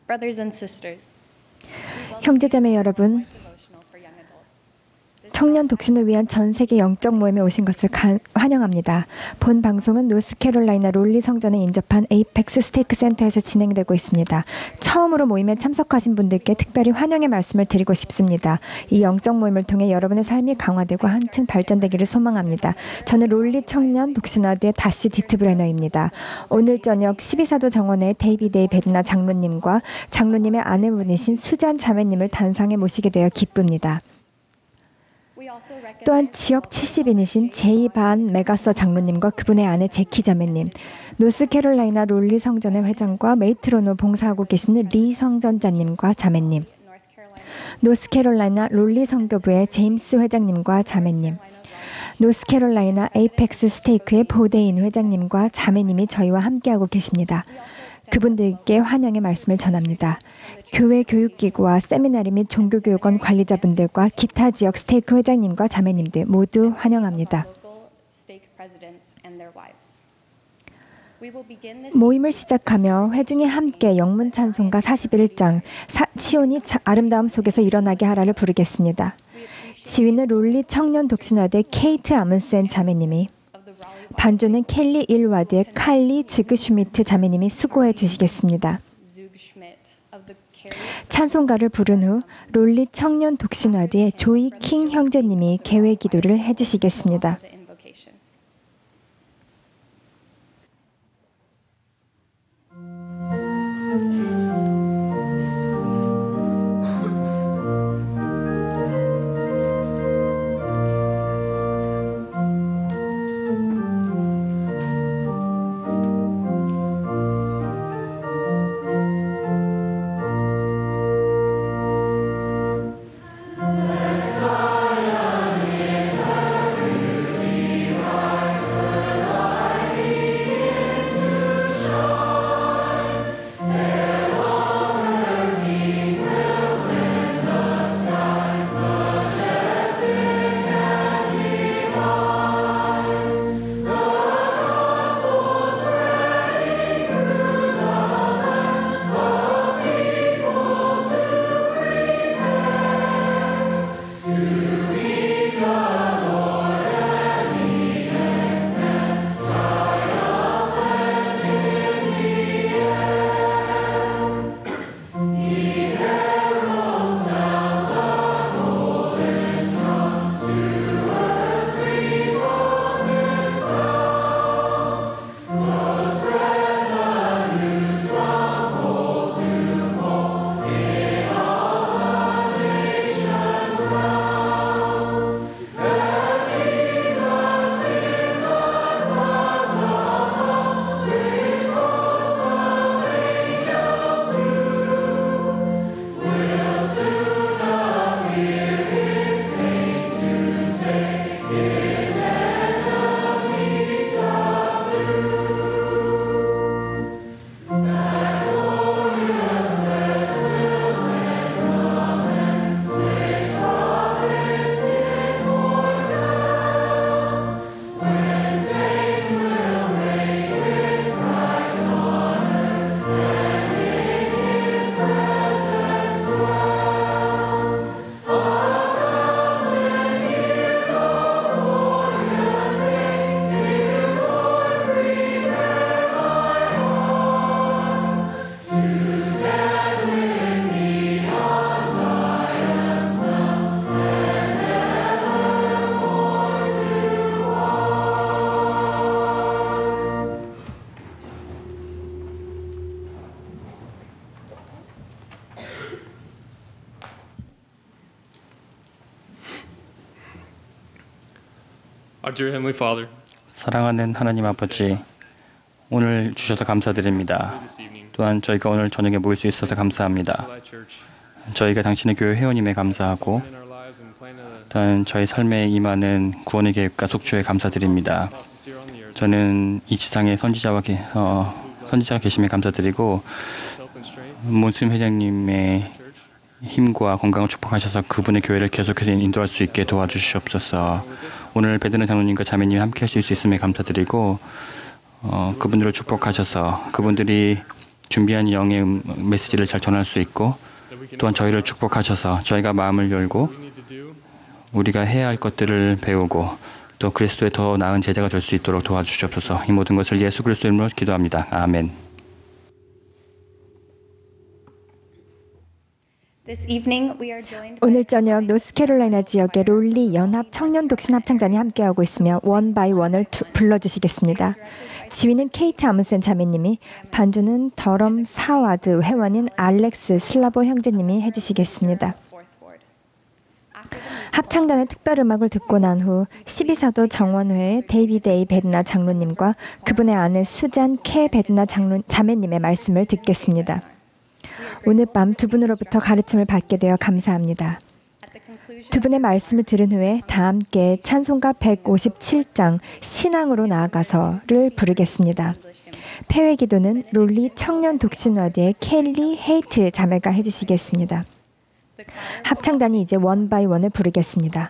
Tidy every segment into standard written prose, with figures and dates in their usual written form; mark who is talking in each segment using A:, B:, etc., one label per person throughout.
A: Brothers and sisters,
B: 형제자매 여러분, 청년 독신을 위한 전 세계 영적 모임에 오신 것을 환영합니다. 본 방송은 노스캐롤라이나 롤리 성전에 인접한 에이펙스 스테이크 센터에서 진행되고 있습니다. 처음으로 모임에 참석하신 분들께 특별히 환영의 말씀을 드리고 싶습니다. 이 영적 모임을 통해 여러분의 삶이 강화되고 한층 발전되기를 소망합니다. 저는 롤리 청년 독신화드의 다시 디트브레너입니다. 오늘 저녁 12사도 정원의 데이비드 베드나 장로님과 장로님의 아내분이신 수잔 자매님을 단상에 모시게 되어 기쁩니다. 또한 지역 70인이신 제이 반 메가서 장로님과 그분의 아내 제키 자매님, 노스캐롤라이나 롤리 성전의 회장과 메이트로노 봉사하고 계시는 리 성전자님과 자매님, 노스캐롤라이나 롤리 성교부의 제임스 회장님과 자매님, 노스캐롤라이나 에이펙스 스테이크의 보데인 회장님과 자매님이 저희와 함께하고 계십니다. 그분들께 환영의 말씀을 전합니다. 교회 교육기구와 세미나리 및 종교교육원 관리자분들과 기타 지역 스테이크 회장님과 자매님들 모두 환영합니다. 모임을 시작하며 회중이 함께 영문 찬송가 41장 시온이 아름다움 속에서 일어나게 하라를 부르겠습니다. 지휘는 롤리 청년 독신화대 케이트 아문센 자매님이, 반주는 켈리 일와드의 칼리 지그슈미트 자매님이 수고해 주시겠습니다. 찬송가를 부른 후 롤리 청년 독신화대의 조이 킹 형제님이 개회 기도를 해주시겠습니다.
C: Our dear Heavenly Father,
D: 사랑하는 하나님 아버지, 오늘 주셔서 감사드립니다. 또한 저희가 오늘 저녁에 모일 수 있어서 감사합니다. 저희가 당신의 교회 회원임에 감사하고, 또한 저희 삶에 임하는 구원의 계획과 속주에 감사드립니다. 저는 이 지상에 선지자가 계심에 감사드리고, 몬스림 회장님의 힘과 건강을 축복하셔서 그분의 교회를 계속해서 인도할 수 있게 도와주시옵소서. 오늘 베드나 장로님과 자매님이 함께 하실 수 있음에 감사드리고, 그분들을 축복하셔서 그분들이 준비한 영의 메시지를 잘 전할 수 있고 또한 저희를 축복하셔서 저희가 마음을 열고 우리가 해야 할 것들을 배우고 또 그리스도의 더 나은 제자가 될 수 있도록 도와주시옵소서. 이 모든 것을 예수 그리스도 이름으로 기도합니다. 아멘.
B: 오늘 저녁 노스캐롤라이나 지역의 롤리 연합 청년 독신 합창단이 함께하고 있으며 원 바이 원을 불러주시겠습니다. 지휘는 케이트 아문센 자매님이, 반주는 더럼 사와드 회원인 알렉스 슬라보 형제님이 해주시겠습니다. 합창단의 특별 음악을 듣고 난 후 12사도 정원회의 데이비드 A. 베드나 장로님과 그분의 아내 수잔 K. 베드나 자매님의 말씀을 듣겠습니다. 오늘 밤 두 분으로부터 가르침을 받게 되어 감사합니다. 두 분의 말씀을 들은 후에 다 함께 찬송가 157장 신앙으로 나아가서를 부르겠습니다. 폐회 기도는 롤리 청년 독신와드의 켈리 헤이트 자매가 해주시겠습니다. 합창단이 이제 원 바이 원을 부르겠습니다.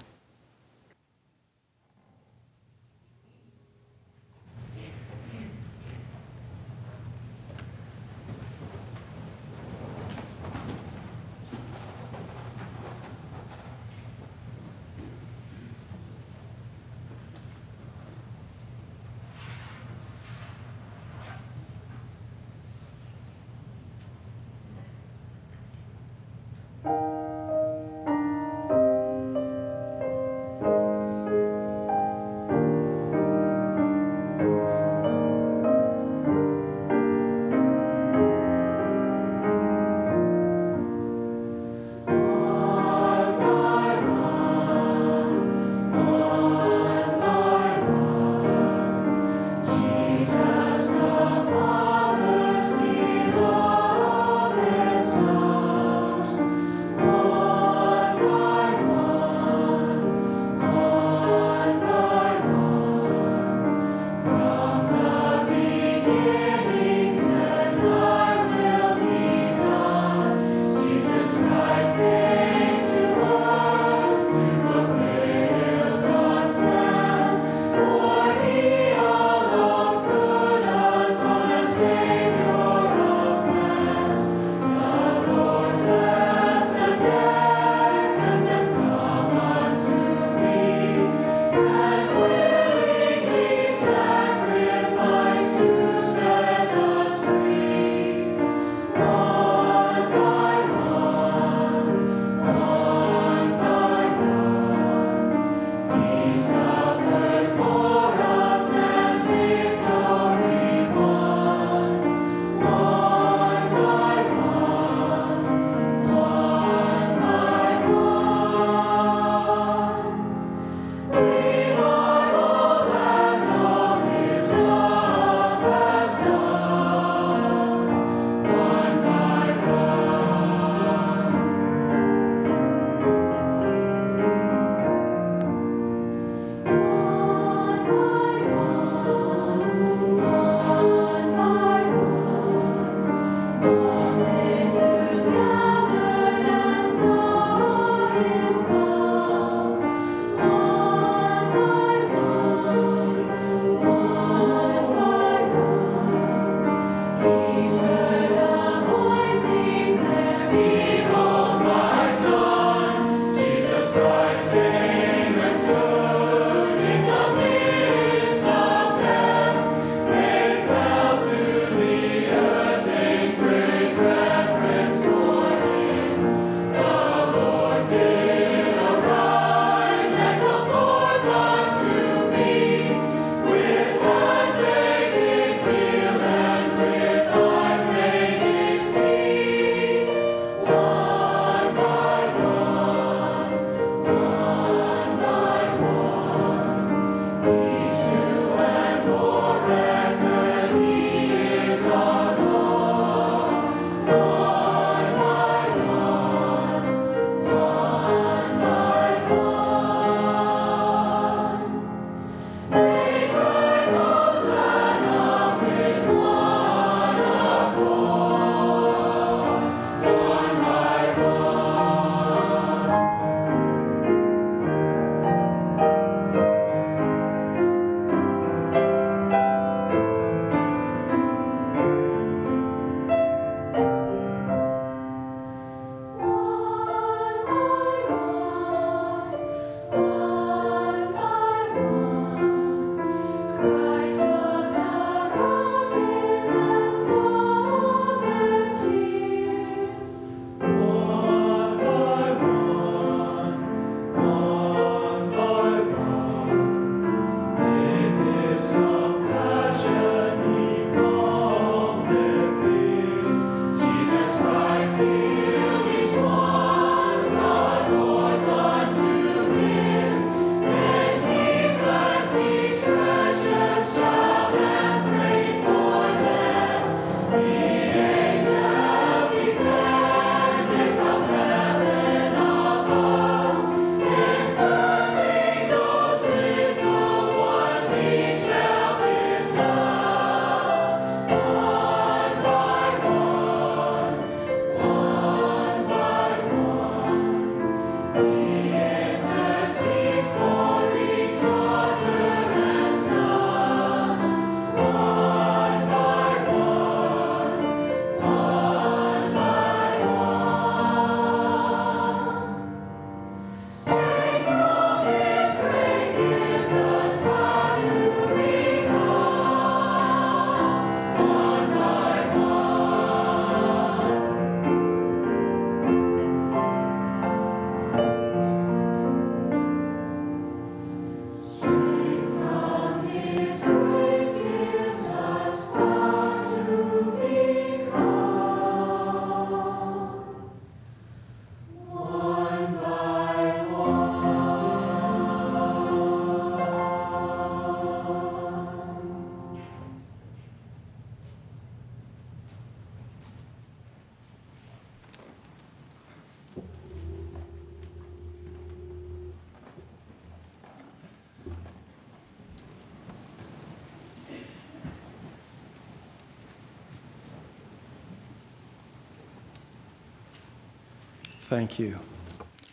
C: Thank you.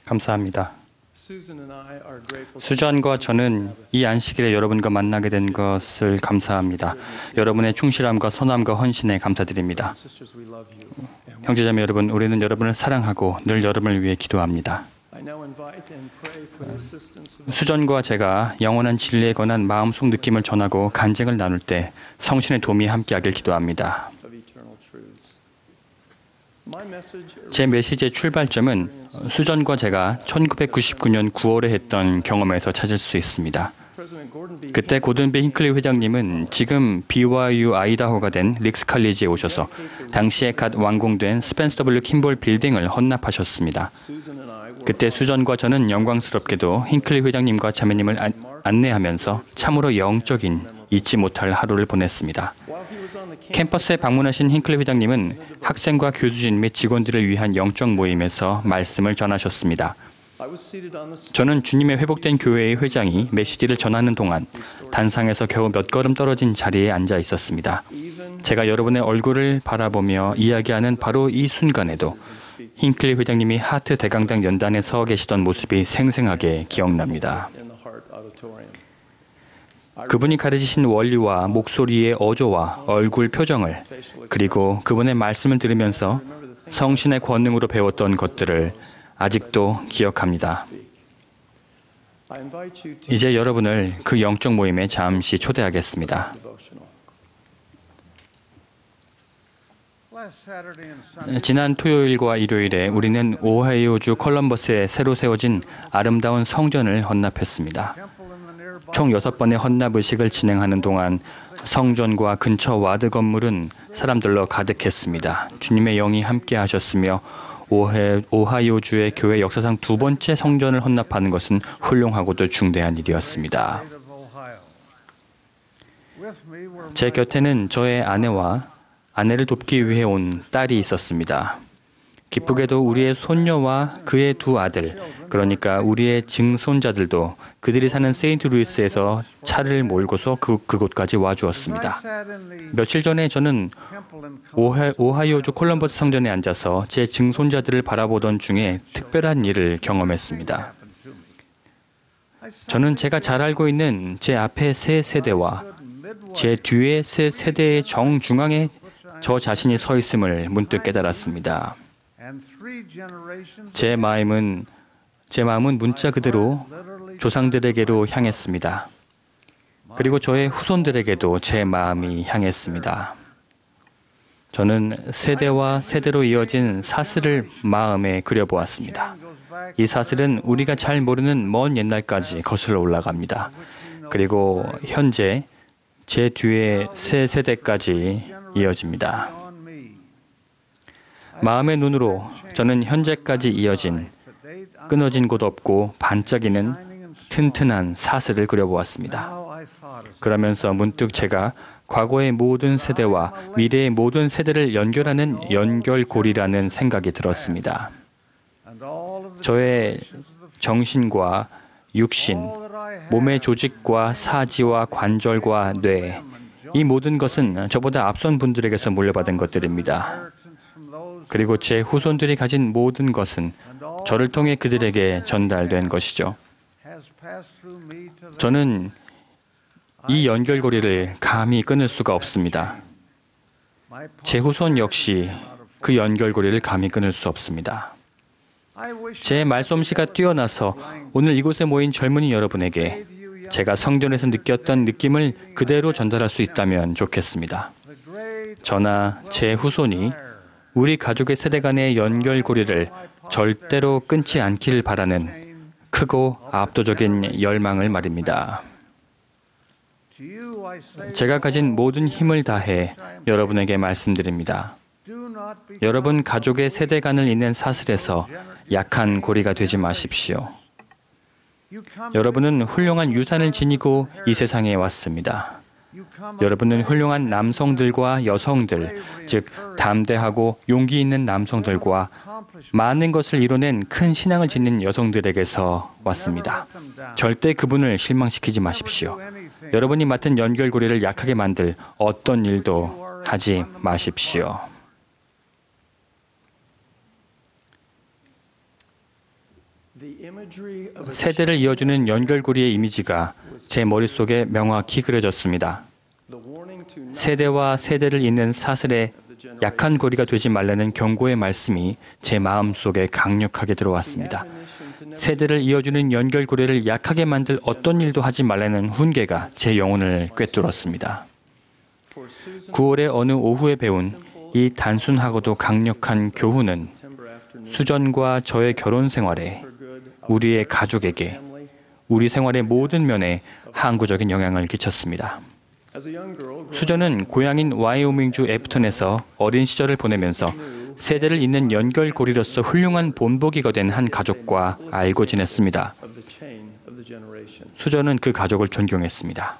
D: 감사합니다.
C: Susan and I are grateful.
D: 수전과 저는 이 안식일에 여러분과 만나게 된 것을 감사합니다. 여러분의 충실함과 선함과 헌신에 감사드립니다.
C: Sisters, we love you. And
D: 형제자매 여러분, 우리는 여러분을 사랑하고 늘 여러분을 위해 기도합니다.
C: I now invite and pray for the assistance of
D: 수전과 제가 영원한 진리에 관한 마음속 느낌을 전하고 간증을 나눌 때 성신의 도움이 함께하길 기도합니다.
C: eternal truths. My message
D: 제 메시지의 출발점은 수전과 제가 1999년 9월에 했던 경험에서 찾을 수 있습니다.
C: President Gordon B.
D: 그때 고든 B 힌클리 회장님은 지금 BYU 아이다호가 된 릭스 칼리지에 오셔서 당시에 갓 완공된 스펜서 W 킴볼 빌딩을 헌납하셨습니다.
C: Susan and I were
D: 그때 수전과 저는 영광스럽게도 힌클리 회장님과 자매님을 안내하면서 참으로 영적인 잊지 못할 하루를 보냈습니다.
C: while he was on the campus.
D: 캠퍼스에 방문하신 힌클리 회장님은 학생과 교수진 및 직원들을 위한 영적 모임에서 말씀을 전하셨습니다.
C: I was seated on the
D: 저는 주님의 회복된 교회의 회장이 메시지를 전하는 동안 단상에서 겨우 몇 걸음 떨어진 자리에 앉아 있었습니다. 제가 여러분의 얼굴을 바라보며 이야기하는 바로 이 순간에도 힌클리 회장님이 하트 대강당 연단에 서 계시던 모습이 생생하게 기억납니다.
C: in the Hart Auditorium.
D: 그분이 가르치신 원리와 목소리의 어조와 얼굴 표정을 그리고 그분의 말씀을 들으면서 성신의 권능으로 배웠던 것들을 아직도 기억합니다.
C: I invite you to
D: 이제 여러분을 그 영적 모임에 잠시 초대하겠습니다.
C: devotional.
D: 지난 토요일과 일요일에 우리는 오하이오주 컬럼버스에 새로 세워진 아름다운 성전을 헌납했습니다. 총 6번의 헌납 의식을 진행하는 동안 성전과 근처 와드 건물은 사람들로 가득했습니다. 주님의 영이 함께 하셨으며 오하이오주의 교회 역사상 2번째 성전을 헌납하는 것은 훌륭하고도 중대한 일이었습니다. 제 곁에는 저의 아내와 아내를 돕기 위해 온 딸이 있었습니다. 기쁘게도 우리의 손녀와 그의 2 아들, 그러니까 우리의 증손자들도 그들이 사는 세인트루이스에서 차를 몰고서 그곳까지 와주었습니다. 며칠 전에 저는 오하이오주 콜럼버스 성전에 앉아서 제 증손자들을 바라보던 중에 특별한 일을 경험했습니다. 저는 제가 잘 알고 있는 제 앞에 3 세대와 제 뒤에 3 세대의 정중앙에 저 자신이 서 있음을 문득 깨달았습니다. 제 마음은 문자 그대로 조상들에게로 향했습니다. 그리고 저의 후손들에게도 제 마음이 향했습니다. 저는 세대와 세대로 이어진 사슬을 마음에 그려보았습니다. 이 사슬은 우리가 잘 모르는 먼 옛날까지 거슬러 올라갑니다. 그리고 현재 제 뒤에 3 세대까지 이어집니다. 마음의 눈으로 저는 현재까지 이어진 끊어진 곳 없고 반짝이는 튼튼한 사슬을 그려보았습니다. 그러면서 문득 제가 과거의 모든 세대와 미래의 모든 세대를 연결하는 연결고리라는 생각이 들었습니다. 저의 정신과 육신, 몸의 조직과 사지와 관절과 뇌, 이 모든 것은 저보다 앞선 분들에게서 물려받은 것들입니다. 그리고 제 후손들이 가진 모든 것은 저를 통해 그들에게 전달된 것이죠. 저는 이 연결고리를 감히 끊을 수가 없습니다. 제 후손 역시 그 연결고리를 감히 끊을 수 없습니다. 제 말솜씨가 뛰어나서 오늘 이곳에 모인 젊은이 여러분에게 제가 성전에서 느꼈던 느낌을 그대로 전달할 수 있다면 좋겠습니다. 저나 제 후손이 우리 가족의 세대 간의 연결고리를 절대로 끊지 않기를 바라는 크고 압도적인 열망을 말입니다. 제가 가진 모든 힘을 다해 여러분에게 말씀드립니다. 여러분 가족의 세대 간을 잇는 사슬에서 약한 고리가 되지 마십시오. 여러분은 훌륭한 유산을 지니고 이 세상에 왔습니다. 여러분은 훌륭한 남성들과 여성들, 즉 담대하고 용기 있는 남성들과 많은 것을 이뤄낸 큰 신앙을 지닌 여성들에게서 왔습니다. 절대 그분을 실망시키지 마십시오. 여러분이 맡은 연결고리를 약하게 만들 어떤 일도 하지 마십시오. 세대를 이어주는 연결고리의 이미지가 제 머릿속에 명확히 그려졌습니다. 세대와 세대를 잇는 사슬의 약한 고리가 되지 말라는 경고의 말씀이 제 마음속에 강력하게 들어왔습니다. 세대를 이어주는 연결고리를 약하게 만들 어떤 일도 하지 말라는 훈계가 제 영혼을 꿰뚫었습니다. 9월의 어느 오후에 배운 이 단순하고도 강력한 교훈은 수전과 저의 결혼 생활에, 우리의 가족에게, 우리 생활의 모든 면에 항구적인 영향을 끼쳤습니다. 수전은 고향인 와이오밍주 애프턴에서 어린 시절을 보내면서 세대를 잇는 연결고리로서 훌륭한 본보기가 된 한 가족과 알고 지냈습니다. 수전은 그 가족을 존경했습니다.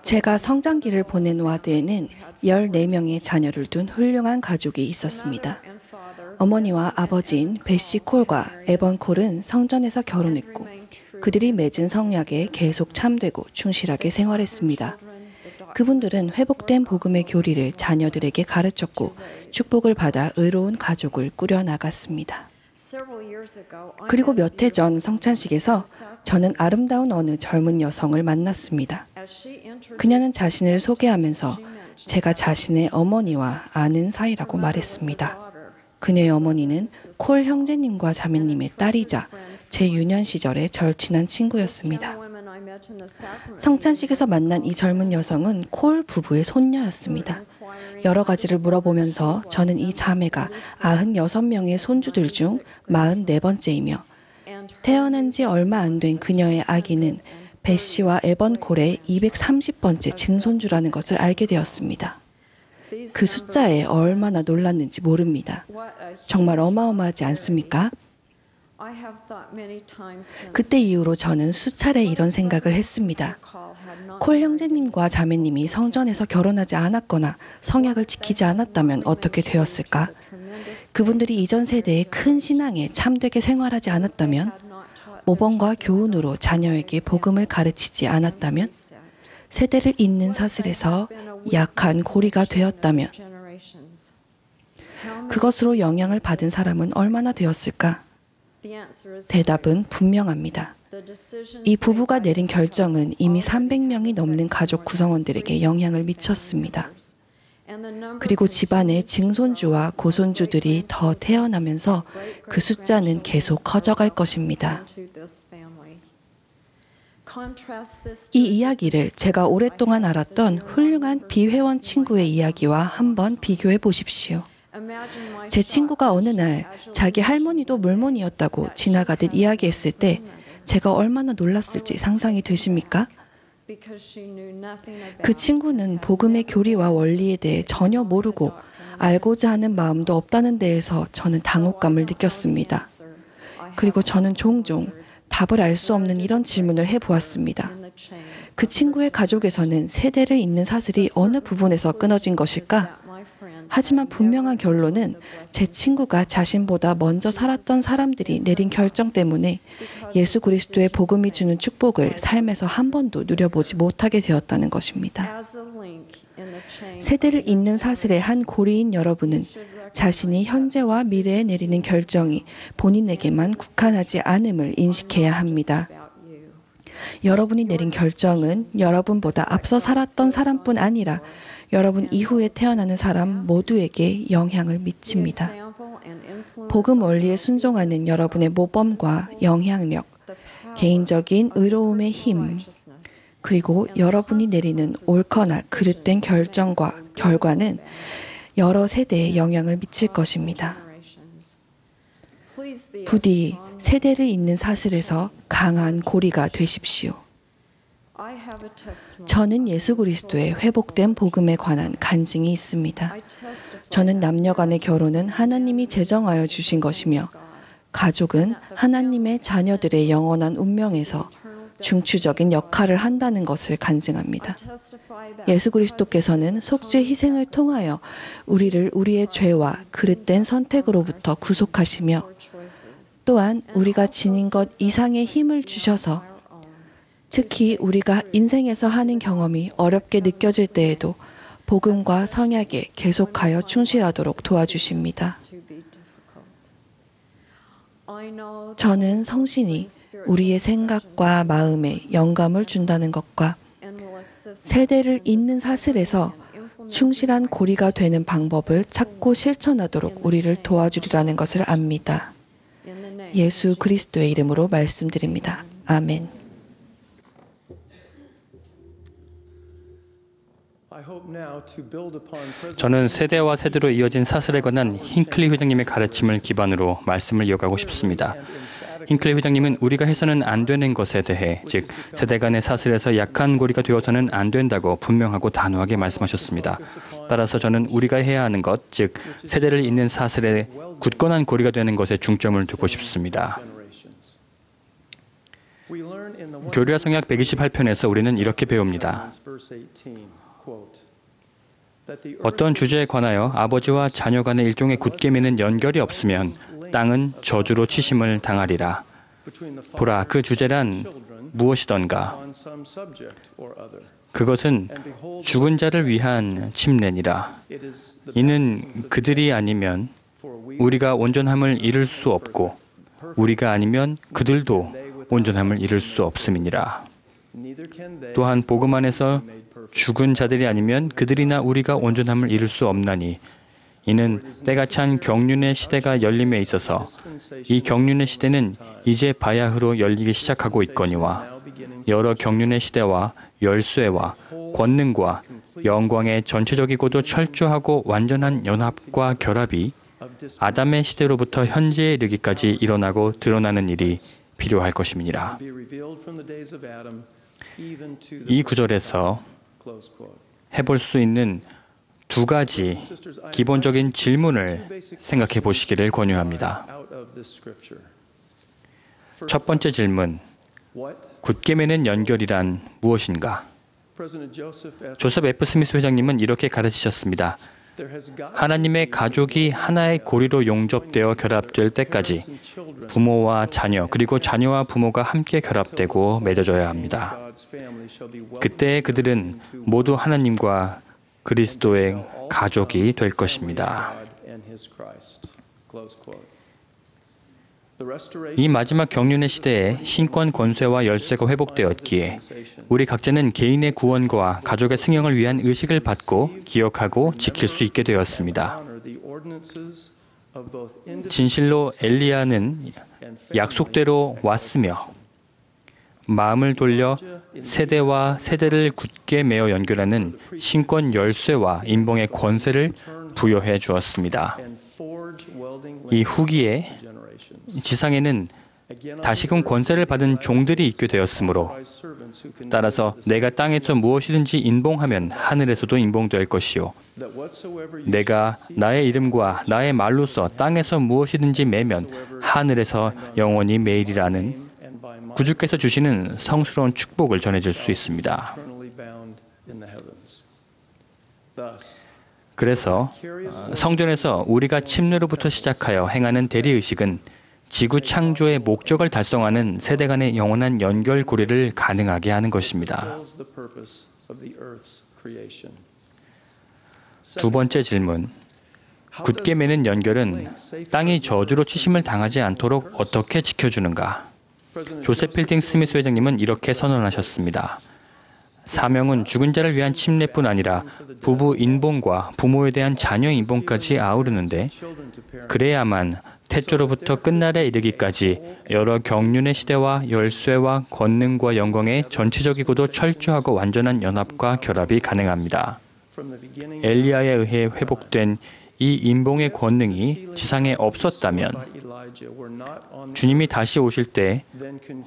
A: 제가 성장기를 보낸 와드에는 14명의 자녀를 둔 훌륭한 가족이 있었습니다. 어머니와 아버지인 베시 콜과 에번 콜은 성전에서 결혼했고 그들이 맺은 성약에 계속 참되고 충실하게 생활했습니다. 그분들은 회복된 복음의 교리를 자녀들에게 가르쳤고 축복을 받아 의로운 가족을 꾸려나갔습니다. 그리고 몇 해 전 성찬식에서 저는 아름다운 어느 젊은 여성을 만났습니다. 그녀는 자신을 소개하면서 제가 자신의 어머니와 아는 사이라고 말했습니다. 그녀의 어머니는 콜 형제님과 자매님의 딸이자 제 유년 시절의 절친한 친구였습니다. 성찬식에서 만난 이 젊은 여성은 콜 부부의 손녀였습니다. 여러 가지를 물어보면서 저는 이 자매가 96명의 손주들 중 44번째이며 태어난 지 얼마 안 된 그녀의 아기는 베시와 에번 콜의 230번째 증손주라는 것을 알게 되었습니다. 그 숫자에 얼마나 놀랐는지 모릅니다. 정말 어마어마하지 않습니까? 그때 이후로 저는 수차례 이런 생각을 했습니다. 콜 형제님과 자매님이 성전에서 결혼하지 않았거나 성약을 지키지 않았다면 어떻게 되었을까? 그분들이 이전 세대의 큰 신앙에 참되게 생활하지 않았다면? 모범과 교훈으로 자녀에게 복음을 가르치지 않았다면? 세대를 잇는 사슬에서 약한 고리가 되었다면? 그것으로 영향을 받은 사람은 얼마나 되었을까? 대답은 분명합니다. 이 부부가 내린 결정은 이미 300명이 넘는 가족 구성원들에게 영향을 미쳤습니다. 그리고 집안의 증손주와 고손주들이 더 태어나면서 그 숫자는 계속 커져갈 것입니다. 이 이야기를 제가 오랫동안 알았던 훌륭한 비회원 친구의 이야기와 한번 비교해 보십시오. 제 친구가 어느 날 자기 할머니도 몰몬이었다고 지나가듯 이야기했을 때 제가 얼마나 놀랐을지 상상이 되십니까? 그 친구는 복음의 교리와 원리에 대해 전혀 모르고 알고자 하는 마음도 없다는 데에서 저는 당혹감을 느꼈습니다. 그리고 저는 종종 답을 알 수 없는 이런 질문을 해보았습니다. 그 친구의 가족에서는 세대를 잇는 사슬이 어느 부분에서 끊어진 것일까? 하지만 분명한 결론은 제 친구가 자신보다 먼저 살았던 사람들이 내린 결정 때문에 예수 그리스도의 복음이 주는 축복을 삶에서 한 번도 누려보지 못하게 되었다는 것입니다. 세대를 잇는 사슬의 한 고리인 여러분은 자신이 현재와 미래에 내리는 결정이 본인에게만 국한하지 않음을 인식해야 합니다. 여러분이 내린 결정은 여러분보다 앞서 살았던 사람뿐 아니라 여러분 이후에 태어나는 사람 모두에게 영향을 미칩니다. 복음 원리에 순종하는 여러분의 모범과 영향력, 개인적인 의로움의 힘, 그리고 여러분이 내리는 옳거나 그릇된 결정과 결과는 여러 세대에 영향을 미칠 것입니다. 부디 세대를 잇는 사슬에서 강한 고리가 되십시오. 저는 예수 그리스도의 회복된 복음에 관한 간증이 있습니다. 저는 남녀 간의 결혼은 하나님이 제정하여 주신 것이며 가족은 하나님의 자녀들의 영원한 운명에서 중추적인 역할을 한다는 것을 간증합니다. 예수 그리스도께서는 속죄 희생을 통하여 우리를 우리의 죄와 그릇된 선택으로부터 구속하시며 또한 우리가 지닌 것 이상의 힘을 주셔서 특히 우리가 인생에서 하는 경험이 어렵게 느껴질 때에도 복음과 성약에 계속하여 충실하도록 도와주십니다. 저는 성신이 우리의 생각과 마음에 영감을 준다는 것과 세대를 잇는 사슬에서 충실한 고리가 되는 방법을 찾고 실천하도록 우리를 도와주리라는 것을 압니다. 예수 그리스도의 이름으로 말씀드립니다. 아멘.
D: 저는 세대와 세대로 이어진 사슬에 관한 힌클리 회장님의 가르침을 기반으로 말씀을 이어가고 싶습니다. 힌클리 회장님은 우리가 해서는 안 되는 것에 대해, 즉 세대 간의 사슬에서 약한 고리가 되어서는 안 된다고 분명하고 단호하게 말씀하셨습니다. 따라서 저는 우리가 해야 하는 것, 즉 세대를 잇는 사슬에 굳건한 고리가 되는 것에 중점을 두고 싶습니다. 교리와 성약 128편에서 우리는 이렇게 배웁니다. 어떤 주제에 관하여 아버지와 자녀 간의 일종의 굳게 매는 연결이 없으면 땅은 저주로 치심을 당하리라. 보라, 그 주제란 무엇이던가. 그것은 죽은 자를 위한 침례니라. 이는 그들이 아니면 우리가 온전함을 이룰 수 없고 우리가 아니면 그들도 온전함을 이룰 수 없음이니라. 또한 복음 안에서 죽은 자들이 아니면 그들이나 우리가 온전함을 이룰 수 없나니 이는 때가 찬 경륜의 시대가 열림에 있어서 이 경륜의 시대는 이제 바야흐로 열리기 시작하고 있거니와 여러 경륜의 시대와 열쇠와 권능과 영광의 전체적이고도 철저하고 완전한 연합과 결합이 아담의 시대로부터 현재에 이르기까지 일어나고 드러나는 일이 필요할 것임이니라. 이 구절에서 해볼 수 있는 두 가지 기본적인 질문을 생각해 보시기를 권유합니다. 첫 번째 질문, 굳게 매는 연결이란 무엇인가? 조셉 F. 스미스 회장님은 이렇게 가르치셨습니다. 하나님의 가족이 하나의 고리로 용접되어 결합될 때까지 부모와 자녀, 그리고 자녀와 부모가 함께 결합되고 맺어져야 합니다. 그때 그들은 모두 하나님과 그리스도의 가족이 될 것입니다. 이 마지막 경륜의 시대에 신권 권세와 열쇠가 회복되었기에 우리 각자는 개인의 구원과 가족의 승영을 위한 의식을 받고 기억하고 지킬 수 있게 되었습니다. 진실로 엘리야는 약속대로 왔으며 마음을 돌려 세대와 세대를 굳게 매어 연결하는 신권 열쇠와 인봉의 권세를 부여해 주었습니다. 이 후기에 지상에는 다시금 권세를 받은 종들이 있게 되었으므로 따라서 내가 땅에서 무엇이든지 인봉하면 하늘에서도 인봉될 것이요 내가 나의 이름과 나의 말로서 땅에서 무엇이든지 매면 하늘에서 영원히 매이리라는 구주께서 주시는 성스러운 축복을 전해줄 수 있습니다. 그래서 성전에서 우리가 침례로부터 시작하여 행하는 대리의식은 지구 창조의 목적을 달성하는 세대 간의 영원한 연결고리를 가능하게 하는 것입니다. 두 번째 질문, 굳게 매는 연결은 땅이 저주로 치심을 당하지 않도록 어떻게 지켜주는가? 조셉 필딩 스미스 회장님은 이렇게 선언하셨습니다. 사명은 죽은 자를 위한 침례뿐 아니라 부부 인봉과 부모에 대한 자녀 인봉까지 아우르는데 그래야만 태초로부터 끝날에 이르기까지 여러 경륜의 시대와 열쇠와 권능과 영광의 전체적이고도 철저하고 완전한 연합과 결합이 가능합니다. 엘리야에 의해 회복된 이 인봉의 권능이 지상에 없었다면 주님이 다시 오실 때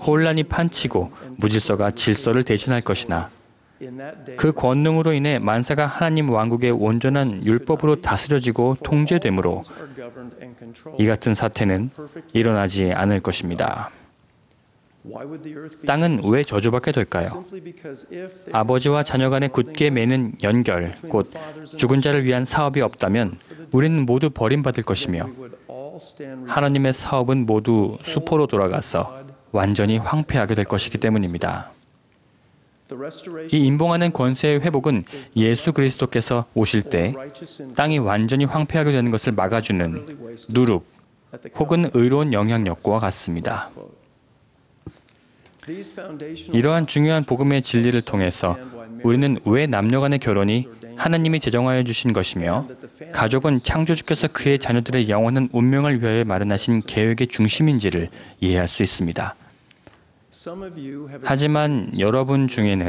D: 혼란이 판치고 무질서가 질서를 대신할 것이나 그 권능으로 인해 만사가 하나님 왕국의 온전한 율법으로 다스려지고 통제되므로 이 같은 사태는 일어나지 않을 것입니다. 땅은 왜 저주받게 될까요? 아버지와 자녀 간의 굳게 매는 연결, 곧 죽은 자를 위한 사업이 없다면 우리는 모두 버림받을 것이며 하나님의 사업은 모두 수포로 돌아가서 완전히 황폐하게 될 것이기 때문입니다. 이 임봉하는 권세의 회복은 예수 그리스도께서 오실 때 땅이 완전히 황폐하게 되는 것을 막아주는 누룩 혹은 의로운 영향력과 같습니다. 이러한 중요한 복음의 진리를 통해서 우리는 왜 남녀 간의 결혼이 하나님이 제정하여 주신 것이며 가족은 창조주께서 그의 자녀들의 영원한 운명을 위하여 마련하신 계획의 중심인지를 이해할 수 있습니다. 하지만 여러분 중에는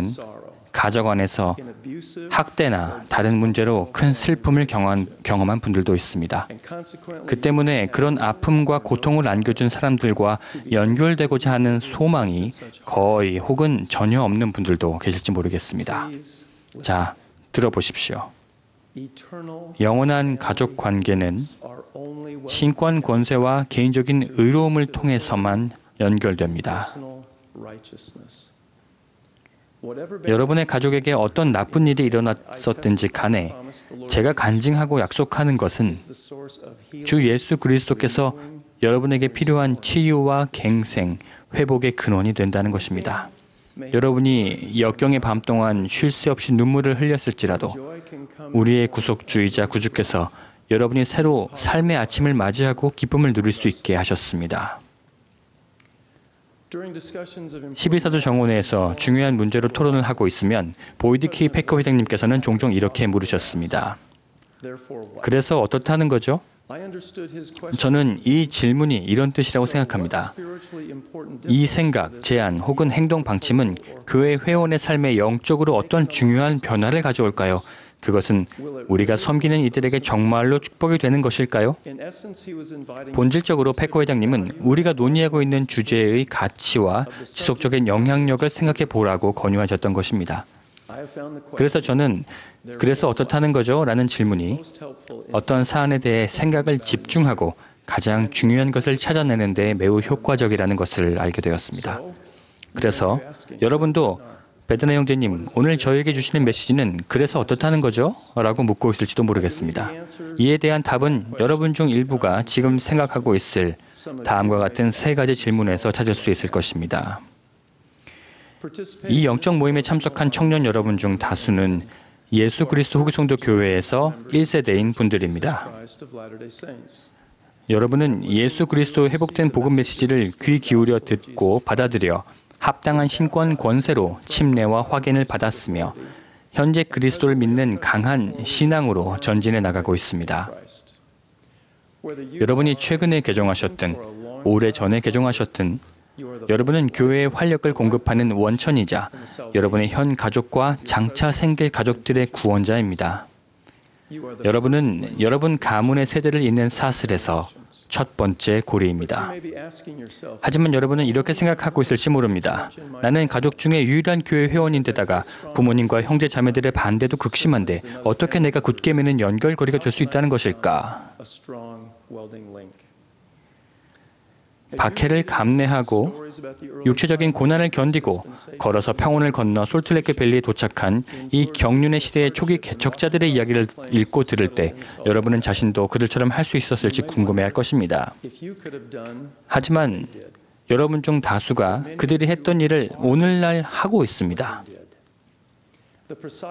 D: 가족 안에서 학대나 다른 문제로 큰 슬픔을 경험한 분들도 있습니다. 그 때문에 그런 아픔과 고통을 안겨준 사람들과 연결되고자 하는 소망이 거의 혹은 전혀 없는 분들도 계실지 모르겠습니다. 자, 들어보십시오. 영원한 가족 관계는 신권 권세와 개인적인 의로움을 통해서만 연결됩니다. 여러분의 가족에게 어떤 나쁜 일이 일어났었든지 간에 제가 간증하고 약속하는 것은 주 예수 그리스도께서 여러분에게 필요한 치유와 갱생, 회복의 근원이 된다는 것입니다. 여러분이 역경의 밤 동안 쉴 새 없이 눈물을 흘렸을지라도 우리의 구속주이자 구주께서 여러분이 새로 삶의 아침을 맞이하고 기쁨을 누릴 수 있게 하셨습니다. 12사도 정오회에서 중요한 문제로 토론을 하고 있으면 보이드 K 패커 회장님께서는 종종 이렇게 물으셨습니다. 그래서 어떻다는 거죠? 저는 이 질문이 이런 뜻이라고 생각합니다. 이 생각, 제안 혹은 행동 방침은 교회 회원의 삶에 영적으로 어떤 중요한 변화를 가져올까요? 그것은 우리가 섬기는 이들에게 정말로 축복이 되는 것일까요? 본질적으로 패커 회장님은 우리가 논의하고 있는 주제의 가치와 지속적인 영향력을 생각해 보라고 권유하셨던 것입니다. 그래서 저는 그래서 어떻다는 거죠? 라는 질문이 어떤 사안에 대해 생각을 집중하고 가장 중요한 것을 찾아내는 데 매우 효과적이라는 것을 알게 되었습니다. 그래서 여러분도 베드나 형제님, 오늘 저에게 주시는 메시지는 그래서 어떻다는 거죠? 라고 묻고 있을지도 모르겠습니다. 이에 대한 답은 여러분 중 일부가 지금 생각하고 있을 다음과 같은 세 가지 질문에서 찾을 수 있을 것입니다. 이 영적 모임에 참석한 청년 여러분 중 다수는 예수 그리스도 후기성도 교회에서 1세대인 분들입니다. 여러분은 예수 그리스도의 회복된 복음 메시지를 귀 기울여 듣고 받아들여 합당한 신권 권세로 침례와 확인을 받았으며 현재 그리스도를 믿는 강한 신앙으로 전진해 나가고 있습니다. 여러분이 최근에 개종하셨든 오래전에 개종하셨든 여러분은 교회의 활력을 공급하는 원천이자 여러분의 현 가족과 장차 생길 가족들의 구원자입니다. 여러분은 여러분 가문의 세대를 잇는 사슬에서 첫 번째 고리입니다. 하지만 여러분은 이렇게 생각하고 있을지 모릅니다. 나는 가족 중에 유일한 교회 회원인데다가 부모님과 형제 자매들의 반대도 극심한데 어떻게 내가 굳게 매는 연결고리가 될 수 있다는 것일까? 박해를 감내하고 육체적인 고난을 견디고 걸어서 평원을 건너 솔트레이크 밸리에 도착한 이 경륜의 시대의 초기 개척자들의 이야기를 읽고 들을 때 여러분은 자신도 그들처럼 할 수 있었을지 궁금해할 것입니다. 하지만 여러분 중 다수가 그들이 했던 일을 오늘날 하고 있습니다.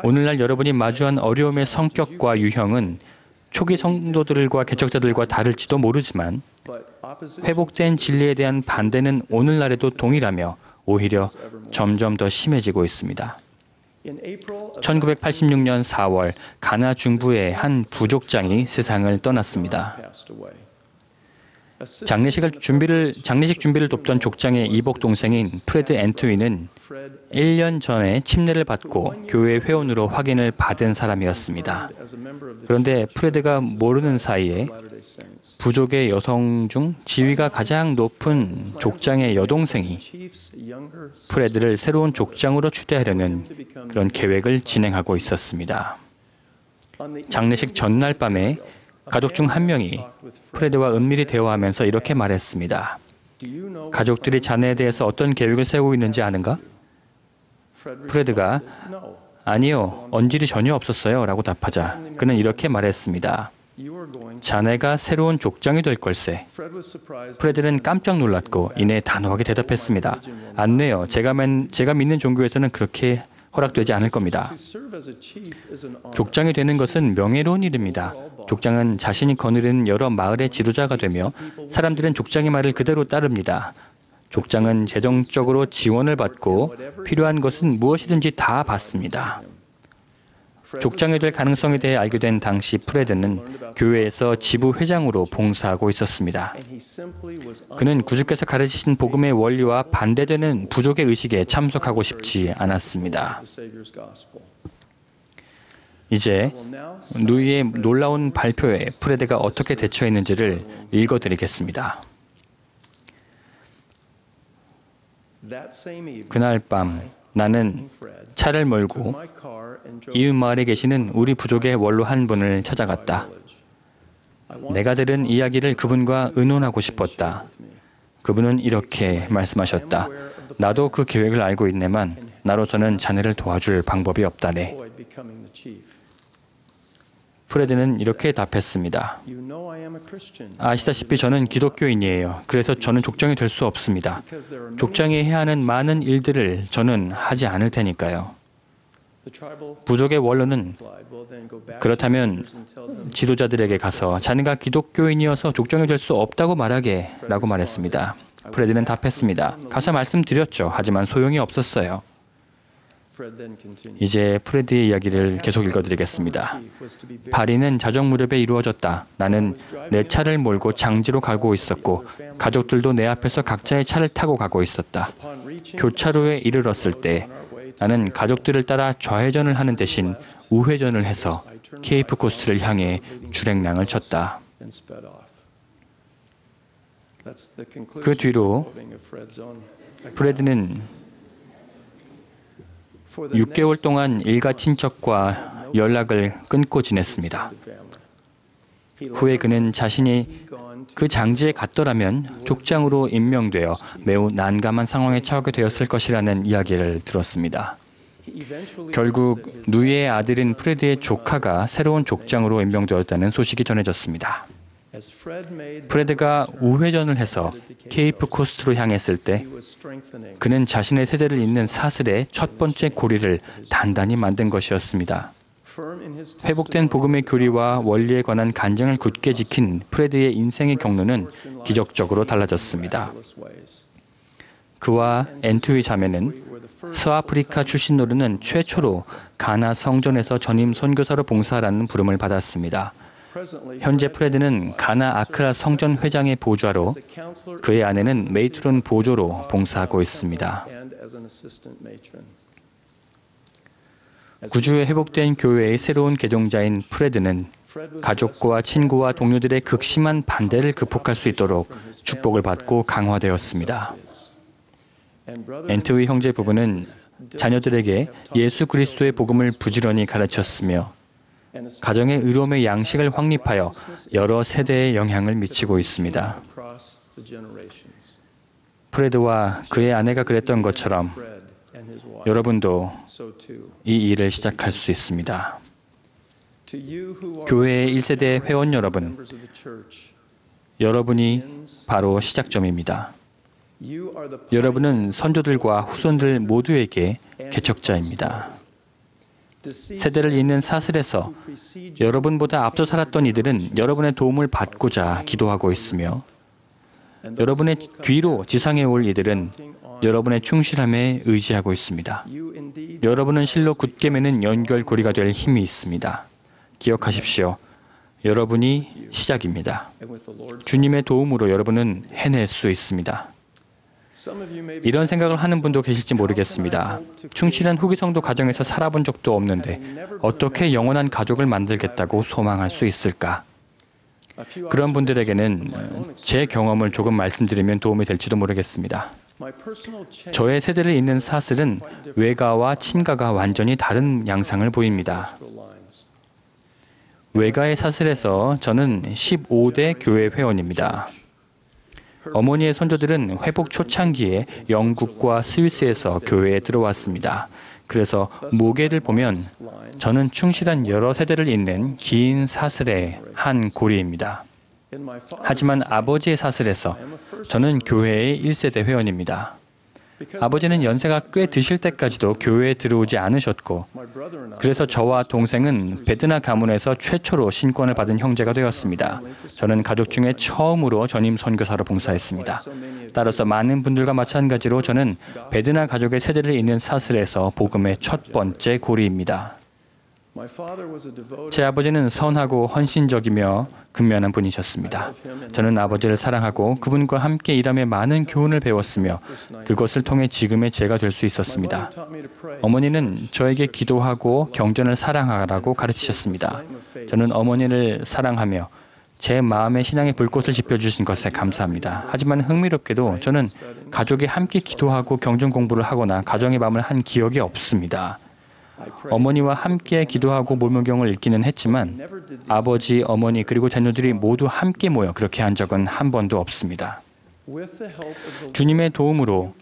D: 오늘날 여러분이 마주한 어려움의 성격과 유형은 초기 성도들과 개척자들과 다를지도 모르지만 회복된 진리에 대한 반대는 오늘날에도 동일하며 오히려 점점 더 심해지고 있습니다. 1986년 4월 가나 중부의 한 부족장이 세상을 떠났습니다. 장례식 준비를 돕던 족장의 이복 동생인 프레드 앤트윈은 1년 전에 침례를 받고 교회 회원으로 확인을 받은 사람이었습니다. 그런데 프레드가 모르는 사이에 부족의 여성 중 지위가 가장 높은 족장의 여동생이 프레드를 새로운 족장으로 추대하려는 그런 계획을 진행하고 있었습니다. 장례식 전날 밤에 가족 중 한 명이 프레드와 은밀히 대화하면서 이렇게 말했습니다. 가족들이 자네에 대해서 어떤 계획을 세우고 있는지 아는가? 프레드가 아니요, 언질이 전혀 없었어요 라고 답하자 그는 이렇게 말했습니다. 자네가 새로운 족장이 될 걸세. 프레드는 깜짝 놀랐고 이내 단호하게 대답했습니다. 안돼요. 제가 믿는 종교에서는 그렇게 허락되지 않을 겁니다. 족장이 되는 것은 명예로운 일입니다. 족장은 자신이 거느리는 여러 마을의 지도자가 되며 사람들은 족장의 말을 그대로 따릅니다. 족장은 재정적으로 지원을 받고 필요한 것은 무엇이든지 다 받습니다. 족장이 될 가능성에 대해 알게 된 당시 프레드는 교회에서 지부 회장으로 봉사하고 있었습니다. 그는 구주께서 가르치신 복음의 원리와 반대되는 부족의 의식에 참석하고 싶지 않았습니다. 이제 누이의 놀라운 발표에 프레드가 어떻게 대처했는지를 읽어드리겠습니다. 그날 밤 나는 차를 몰고 이웃 마을에 계시는 우리 부족의 원로 한 분을 찾아갔다. 내가 들은 이야기를 그분과 의논하고 싶었다. 그분은 이렇게 말씀하셨다. 나도 그 계획을 알고 있네만 나로서는 자네를 도와줄 방법이 없다네. 프레드는 이렇게 답했습니다. 아시다시피 저는 기독교인이에요. 그래서 저는 족장이 될 수 없습니다. 족장이 해야 하는 많은 일들을 저는 하지 않을 테니까요. 부족의 원로는 그렇다면 지도자들에게 가서 자네가 기독교인이어서 족장이 될 수 없다고 말하게 라고 말했습니다. 프레드는 답했습니다. 가서 말씀드렸죠. 하지만 소용이 없었어요. 이제 프레드의 이야기를 계속 읽어드리겠습니다. 발인은 자정 무렵에 이루어졌다. 나는 내 차를 몰고 장지로 가고 있었고 가족들도 내 앞에서 각자의 차를 타고 가고 있었다. 교차로에 이르렀을 때 나는 가족들을 따라 좌회전을 하는 대신 우회전을 해서 케이프 코스트를 향해 주랭랑을 쳤다. 그 뒤로 프레드는 6개월 동안 일가 친척과 연락을 끊고 지냈습니다. 후에 그는 자신이 그 장지에 갔더라면 족장으로 임명되어 매우 난감한 상황에 처하게 되었을 것이라는 이야기를 들었습니다. 결국 누이의 아들인 프레드의 조카가 새로운 족장으로 임명되었다는 소식이 전해졌습니다. 프레드가 우회전을 해서 케이프 코스트로 향했을 때 그는 자신의 세대를 잇는 사슬의 첫 번째 고리를 단단히 만든 것이었습니다. 회복된 복음의 교리와 원리에 관한 간증을 굳게 지킨 프레드의 인생의 경로는 기적적으로 달라졌습니다. 그와 엔트위 자매는 서아프리카 출신으로는 최초로 가나 성전에서 전임 선교사로 봉사하라는 부름을 받았습니다. 현재 프레드는 가나 아크라 성전 회장의 보좌로 그의 아내는 메이트론 보조로 봉사하고 있습니다. 구주에 회복된 교회의 새로운 개종자인 프레드는 가족과 친구와 동료들의 극심한 반대를 극복할 수 있도록 축복을 받고 강화되었습니다. 엔트위 형제 부부는 자녀들에게 예수 그리스도의 복음을 부지런히 가르쳤으며 가정의 의로움의 양식을 확립하여 여러 세대에 영향을 미치고 있습니다. 프레드와 그의 아내가 그랬던 것처럼 여러분도 이 일을 시작할 수 있습니다. 교회의 1세대 회원 여러분, 여러분이 바로 시작점입니다. 여러분은 선조들과 후손들 모두에게 개척자입니다. 세대를 잇는 사슬에서 여러분보다 앞서 살았던 이들은 여러분의 도움을 받고자 기도하고 있으며 여러분의 뒤로 지상에 올 이들은 여러분의 충실함에 의지하고 있습니다. 여러분은 실로 굳게 매는 연결고리가 될 힘이 있습니다. 기억하십시오. 여러분이 시작입니다. 주님의 도움으로 여러분은 해낼 수 있습니다. 이런 생각을 하는 분도 계실지 모르겠습니다. 충실한 후기성도 가정에서 살아본 적도 없는데 어떻게 영원한 가족을 만들겠다고 소망할 수 있을까? 그런 분들에게는 제 경험을 조금 말씀드리면 도움이 될지도 모르겠습니다. 저의 세대를 잇는 사슬은 외가와 친가가 완전히 다른 양상을 보입니다. 외가의 사슬에서 저는 15대 교회 회원입니다. 어머니의 선조들은 회복 초창기에 영국과 스위스에서 교회에 들어왔습니다. 그래서 모계를 보면 저는 충실한 여러 세대를 잇는 긴 사슬의 한 고리입니다. 하지만 아버지의 사슬에서 저는 교회의 1세대 회원입니다. 아버지는 연세가 꽤 드실 때까지도 교회에 들어오지 않으셨고, 그래서 저와 동생은 베드나 가문에서 최초로 신권을 받은 형제가 되었습니다. 저는 가족 중에 처음으로 전임 선교사로 봉사했습니다. 따라서 많은 분들과 마찬가지로 저는 베드나 가족의 세대를 잇는 사슬에서 복음의 첫 번째 고리입니다. 제 아버지는 선하고 헌신적이며 근면한 분이셨습니다. 저는 아버지를 사랑하고 그분과 함께 일하며 많은 교훈을 배웠으며 그것을 통해 지금의 제가 될 수 있었습니다. 어머니는 저에게 기도하고 경전을 사랑하라고 가르치셨습니다. 저는 어머니를 사랑하며 제 마음에 신앙의 불꽃을 지펴주신 것에 감사합니다. 하지만 흥미롭게도 저는 가족이 함께 기도하고 경전 공부를 하거나 가정의 마음을 한 기억이 없습니다. 어머니와 함께 기도하고 몰모경을 읽기는 했지만 아버지, 어머니 그리고 자녀들이 모두 함께 모여 그렇게 한 적은 한 번도 없습니다. 주님의 도움으로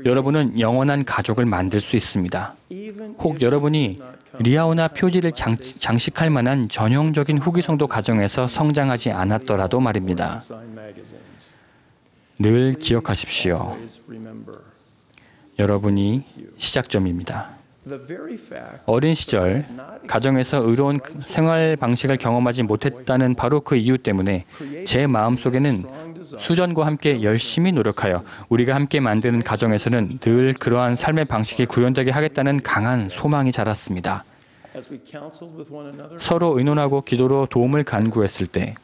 D: 여러분은 영원한 가족을 만들 수 있습니다. 혹 여러분이 리아오나 표지를 장식할 만한 전형적인 후기성도 가정에서 성장하지 않았더라도 말입니다. 늘 기억하십시오. 여러분이 시작점입니다. 어린 시절 가정에서 의로운 생활 방식을 경험하지 못했다는 바로 그 이유 때문에 제 마음속에는 수전과 함께 열심히 노력하여 우리가 함께 만드는 가정에서는 늘 그러한 삶의 방식이 구현되게 하겠다는 강한 소망이 자랐습니다. 서로 의논하고 기도로 도움을 간구했을 때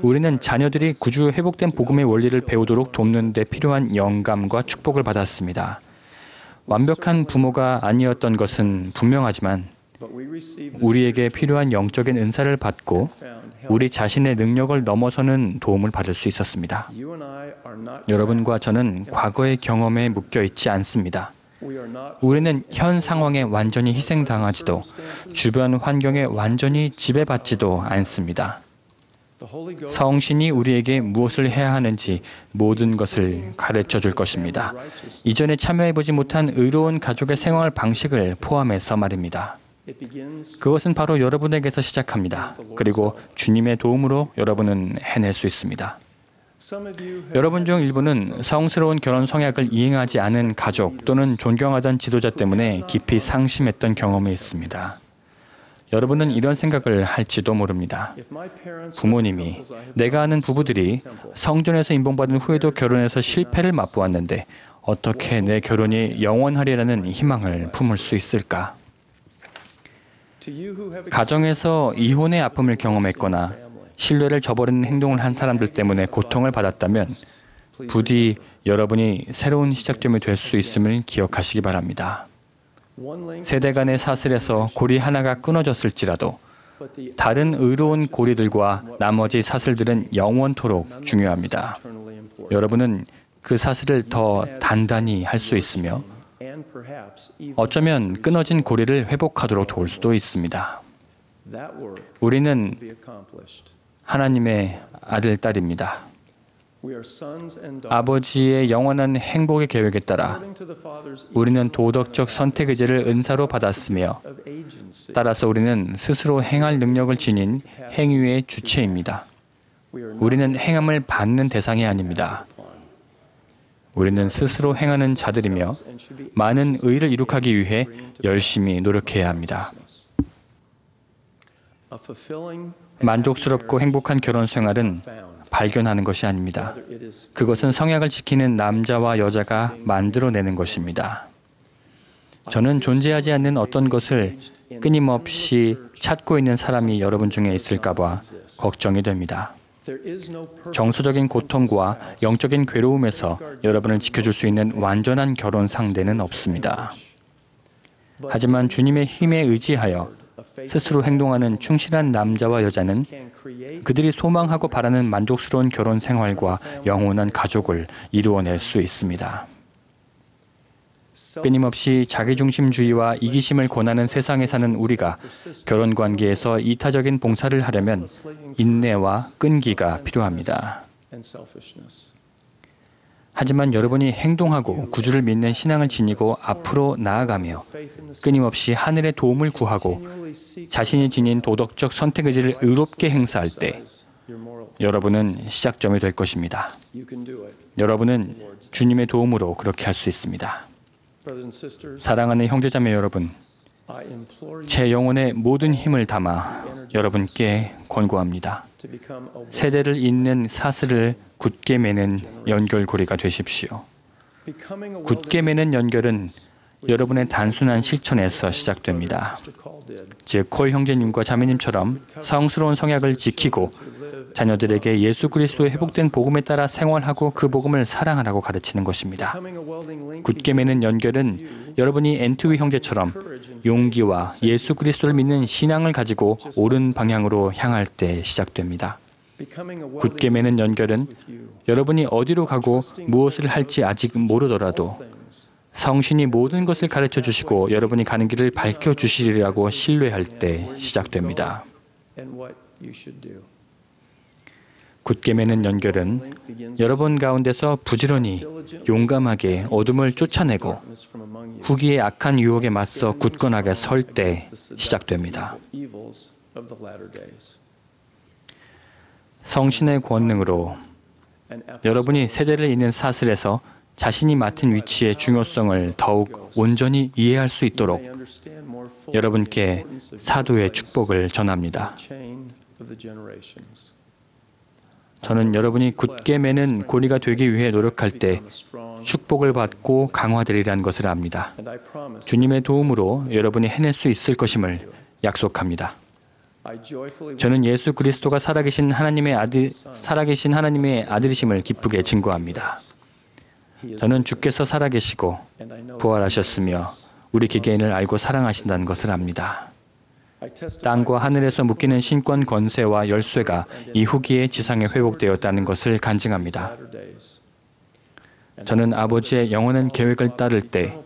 D: 우리는 자녀들이 구주 회복된 복음의 원리를 배우도록 돕는 데 필요한 영감과 축복을 받았습니다. 완벽한 부모가 아니었던 것은 분명하지만 우리에게 필요한 영적인 은사를 받고 우리 자신의 능력을 넘어서는 도움을 받을 수 있었습니다. 여러분과 저는 과거의 경험에 묶여 있지 않습니다. 우리는 현 상황에 완전히 희생당하지도 주변 환경에 완전히 지배받지도 않습니다. 성신이 우리에게 무엇을 해야 하는지 모든 것을 가르쳐 줄 것입니다. 이전에 참여해보지 못한 의로운 가족의 생활 방식을 포함해서 말입니다. 그것은 바로 여러분에게서 시작합니다. 그리고 주님의 도움으로 여러분은 해낼 수 있습니다. 여러분 중 일부는 성스러운 결혼 성약을 이행하지 않은 가족 또는 존경하던 지도자 때문에 깊이 상심했던 경험이 있습니다. 여러분은 이런 생각을 할지도 모릅니다. 부모님이 내가 아는 부부들이 성전에서 인봉받은 후에도 결혼해서 실패를 맛보았는데 어떻게 내 결혼이 영원하리라는 희망을 품을 수 있을까? 가정에서 이혼의 아픔을 경험했거나 신뢰를 저버리는 행동을 한 사람들 때문에 고통을 받았다면 부디 여러분이 새로운 시작점이 될 수 있음을 기억하시기 바랍니다. 세대 간의 사슬에서 고리 하나가 끊어졌을지라도 다른 의로운 고리들과 나머지 사슬들은 영원토록 중요합니다. 여러분은 그 사슬을 더 단단히 할 수 있으며 어쩌면 끊어진 고리를 회복하도록 도울 수도 있습니다. 우리는 하나님의 아들, 딸입니다. 아버지의 영원한 행복의 계획에 따라 우리는 도덕적 선택 의지를 은사로 받았으며 따라서 우리는 스스로 행할 능력을 지닌 행위의 주체입니다. 우리는 행함을 받는 대상이 아닙니다. 우리는 스스로 행하는 자들이며 많은 의를 이룩하기 위해 열심히 노력해야 합니다. 만족스럽고 행복한 결혼 생활은 발견하는 것이 아닙니다. 그것은 성약을 지키는 남자와 여자가 만들어내는 것입니다. 저는 존재하지 않는 어떤 것을 끊임없이 찾고 있는 사람이 여러분 중에 있을까 봐 걱정이 됩니다. 정서적인 고통과 영적인 괴로움에서 여러분을 지켜줄 수 있는 완전한 결혼 상대는 없습니다. 하지만 주님의 힘에 의지하여 스스로 행동하는 충실한 남자와 여자는 그들이 소망하고 바라는 만족스러운 결혼 생활과 영원한 가족을 이루어낼 수 있습니다. 끊임없이 자기중심주의와 이기심을 권하는 세상에 사는 우리가 결혼 관계에서 이타적인 봉사를 하려면 인내와 끈기가 필요합니다. 하지만 여러분이 행동하고 구주를 믿는 신앙을 지니고 앞으로 나아가며 끊임없이 하늘의 도움을 구하고 자신이 지닌 도덕적 선택 의지를 의롭게 행사할 때 여러분은 시작점이 될 것입니다.
C: You can do it.
D: 여러분은 주님의 도움으로 그렇게 할 수 있습니다.
C: Brothers and sisters,
D: 사랑하는 형제자매 여러분,
C: I implore you
D: 제 영혼의 모든 힘을 담아 여러분께 권고합니다.
C: to become a
D: 세대를 잇는 사슬을 굳게 매는 연결고리가 되십시오.
C: becoming a
D: 굳게 매는 연결은 여러분의 단순한 실천에서 시작됩니다. 즉, 콜 형제님과 자매님처럼 성스러운 성약을 지키고 자녀들에게 예수 그리스도의 회복된 복음에 따라 생활하고 그 복음을 사랑하라고 가르치는 것입니다. 굳게 매는 연결은 여러분이 엔트위 형제처럼 용기와 예수 그리스도를 믿는 신앙을 가지고 옳은 방향으로 향할 때 시작됩니다. 굳게 매는 연결은 여러분이 어디로 가고 무엇을 할지 아직 모르더라도 성신이 모든 것을 가르쳐 주시고 여러분이 가는 길을 밝혀 주시리라고 신뢰할 때 시작됩니다. 굳게 매는 연결은 여러분 가운데서 부지런히 용감하게 어둠을 쫓아내고 후기의 악한 유혹에 맞서 굳건하게 설 때 시작됩니다. 성신의 권능으로 여러분이 세대를 잇는 사슬에서 자신이 맡은 위치의 중요성을 더욱 온전히 이해할 수 있도록 여러분께 사도의 축복을 전합니다. 저는 여러분이 굳게 매는 고리가 되기 위해 노력할 때 축복을 받고 강화되리라는 것을 압니다. 주님의 도움으로 여러분이 해낼 수 있을 것임을 약속합니다. 저는 예수 그리스도가 살아계신 하나님의 아들이심을 기쁘게 증거합니다. 저는 주께서 살아계시고 부활하셨으며 우리 개개인을 알고 사랑하신다는 것을 압니다. 땅과 하늘에서 묶이는 신권 권세와 열쇠가 이 후기의 지상에 회복되었다는 것을 간증합니다. 저는 아버지의 영원한 계획을 따를 때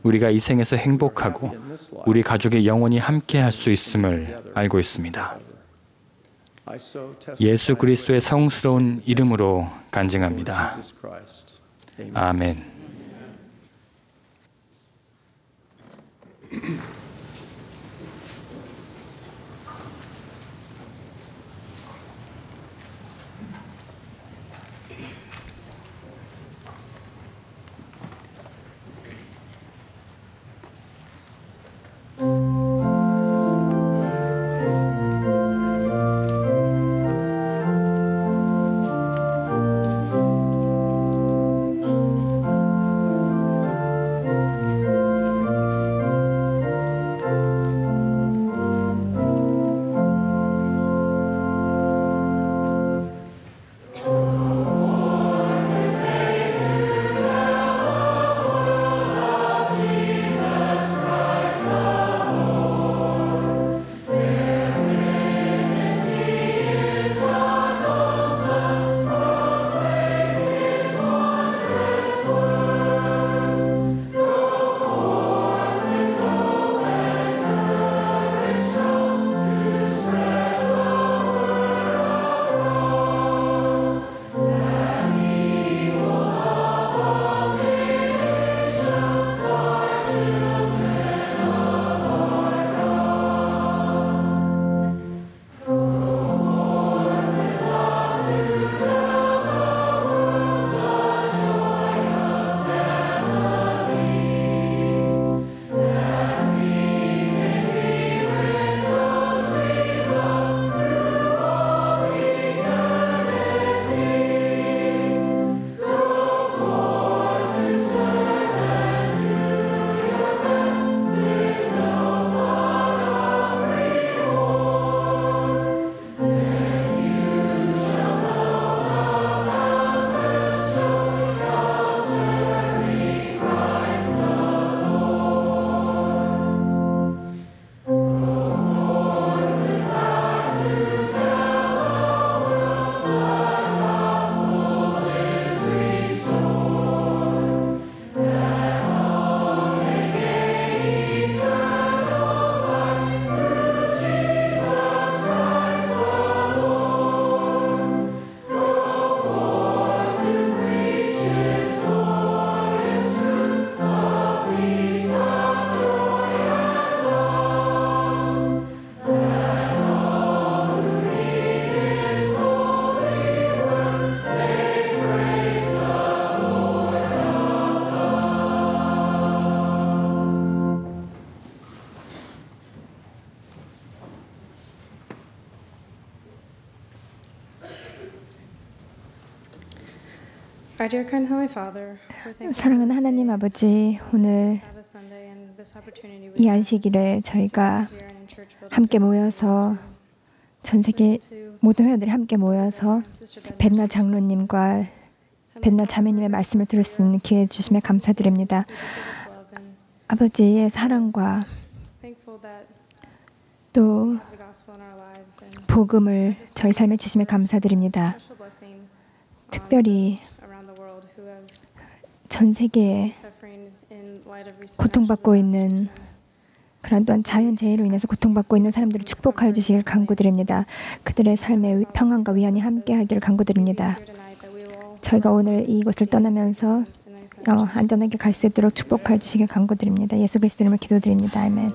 D: 우리가 이 생에서 행복하고 우리 가족이 영원히 함께할 수 있음을 알고 있습니다. 예수 그리스도의 성스러운 이름으로 간증합니다. 아멘.
E: Our dear kind Heavenly Father, we're thankful
B: 사랑하는
E: for this
B: 하나님
E: day,
B: 아버지, 오늘
E: Sabbath Sunday, and this opportunity we
B: 이
E: have
B: 안식일에 저희가
E: here and in church buildings
B: 함께
E: and
B: 모여서 전 세계 모든 회원들이 함께 모여서 벤나 장로님과 벤나 자매님의 말씀을 들을 수 있는 기회 주심에 감사드립니다. 아버지의 사랑과
E: thankful that
B: 또
E: the gospel in our lives and
B: 복음을 저희 삶에 주심에 감사드립니다.
E: special blessing
B: 특별히
E: around the world who have
B: 전 세계에
E: suffering in light of recent
B: 고통받고
E: natural
B: 있는
E: disasters.
B: 그런 또한 자연재해로 인해서 고통받고 있는 사람들을 축복하여 주시길 간구드립니다. 그들의 삶에 평안과 위안이 함께하기를 간구드립니다.
E: Here tonight that we will all
B: 저희가 오늘 이곳을 떠나면서
E: in these
B: 안전하게 갈 수 있도록 축복하여 주시길 간구드립니다. 예수 그리스도 이름을 기도드립니다. 아멘.